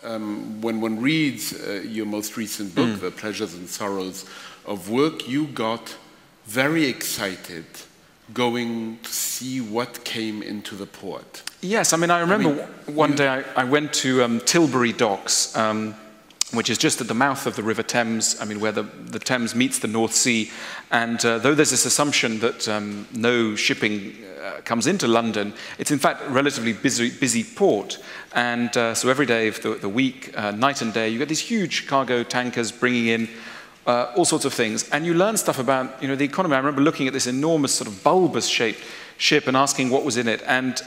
When one reads your most recent book, The Pleasures and Sorrows of Work, you got very excited going to see what came into the port. Yes, I mean, I remember one day I went to Tilbury Docks, which is just at the mouth of the River Thames, I mean, where the Thames meets the North Sea. And though there's this assumption that no shipping comes into London, it's in fact a relatively busy port. And so every day of the week, night and day, you get these huge cargo tankers bringing in all sorts of things. And you learn stuff about, the economy. I remember looking at this enormous sort of bulbous-shaped ship and asking what was in it. And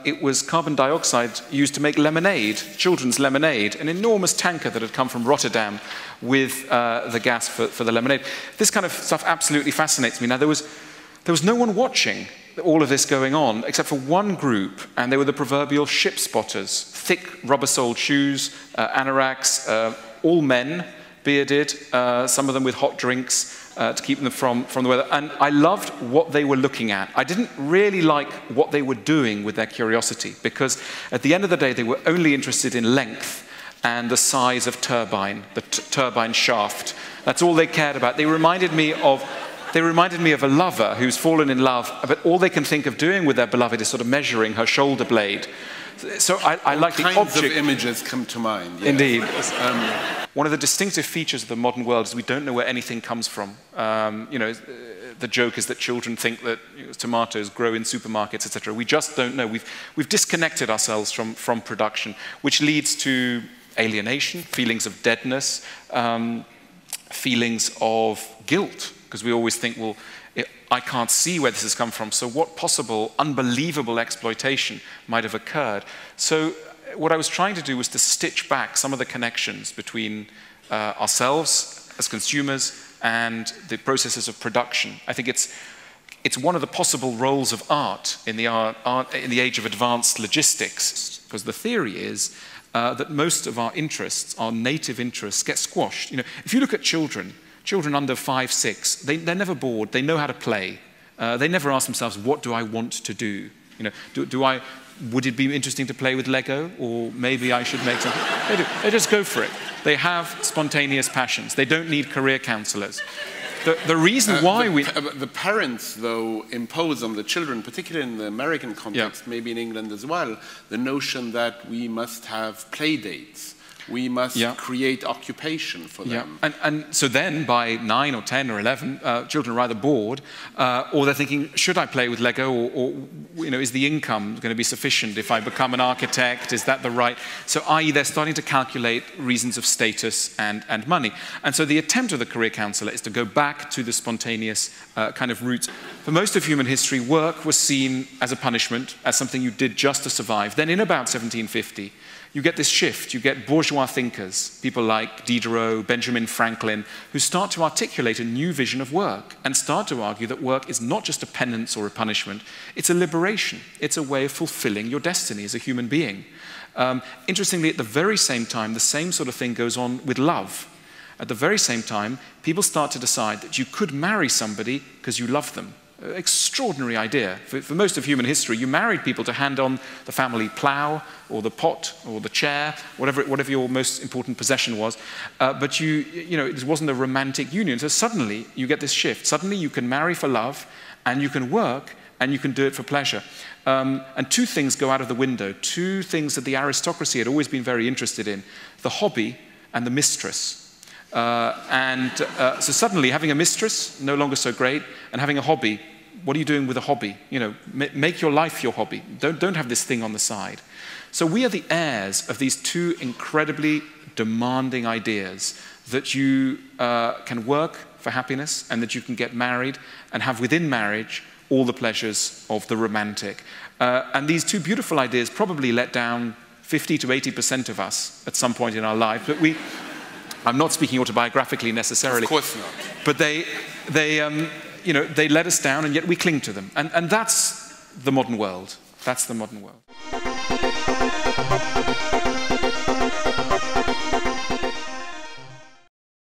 it was carbon dioxide used to make lemonade, children's lemonade, an enormous tanker that had come from Rotterdam with the gas for the lemonade. This kind of stuff absolutely fascinates me. Now, there was no one watching all of this going on except for one group, and they were the proverbial ship spotters. Thick rubber-soled shoes, anoraks, all men, bearded, some of them with hot drinks, to keep them from the weather. And I loved what they were looking at. I didn't really like what they were doing with their curiosity, because at the end of the day, they were only interested in length and the size of turbine, the turbine shaft. That's all they cared about. They reminded me of a lover who's fallen in love, but all they can think of doing with their beloved is sort of measuring her shoulder blade. So I like the object. All kinds of images come to mind. Yes. Indeed. One of the distinctive features of the modern world is we don't know where anything comes from. The joke is that children think that tomatoes grow in supermarkets, etc. We just don't know. We've disconnected ourselves from production, which leads to alienation, feelings of deadness, feelings of guilt, because we always think, well, I can't see where this has come from, so what possible unbelievable exploitation might have occurred? So what I was trying to do was to stitch back some of the connections between ourselves as consumers and the processes of production. I think it's one of the possible roles of art in the age of advanced logistics, because the theory is that most of our interests, our native interests, get squashed. If you look at children under 5, 6, they're never bored. They know how to play. They never ask themselves, what do I want to do? Would it be interesting to play with Lego? Or maybe I should make something? They do. They just go for it. They have spontaneous passions. They don't need career counselors. The reason why the parents, though, impose on the children, particularly in the American context, maybe in England as well, the notion that we must have play dates. We must create occupation for them. And so then, by 9 or 10 or 11, children are either bored, or they're thinking, should I play with Lego, or is the income going to be sufficient if I become an architect? Is that the right? So, i.e., they're starting to calculate reasons of status and money. And so the attempt of the career counsellor is to go back to the spontaneous kind of roots. For most of human history, work was seen as a punishment, as something you did just to survive. Then in about 1750, you get this shift. You get bourgeois thinkers, people like Diderot, Benjamin Franklin, who start to articulate a new vision of work and start to argue that work is not just a penance or a punishment, it's a liberation. It's a way of fulfilling your destiny as a human being. Interestingly, at the very same time, the same sort of thing goes on with love. At the very same time, people start to decide that you could marry somebody because you love them. Extraordinary idea. For most of human history, you married people to hand on the family plough or the pot or the chair, whatever your most important possession was. But it wasn't a romantic union. So suddenly you get this shift. Suddenly you can marry for love, and you can work, and you can do it for pleasure. And two things go out of the window. Two things that the aristocracy had always been very interested in: the hobby and the mistress. So suddenly having a mistress, no longer so great, and having a hobby, what are you doing with a hobby? Make your life your hobby. Don't have this thing on the side. So we are the heirs of these two incredibly demanding ideas, that you can work for happiness and that you can get married and have within marriage all the pleasures of the romantic. And these two beautiful ideas probably let down 50 to 80% of us at some point in our life, but I'm not speaking autobiographically necessarily. Of course not. But they let us down, and yet we cling to them. And that's the modern world. That's the modern world.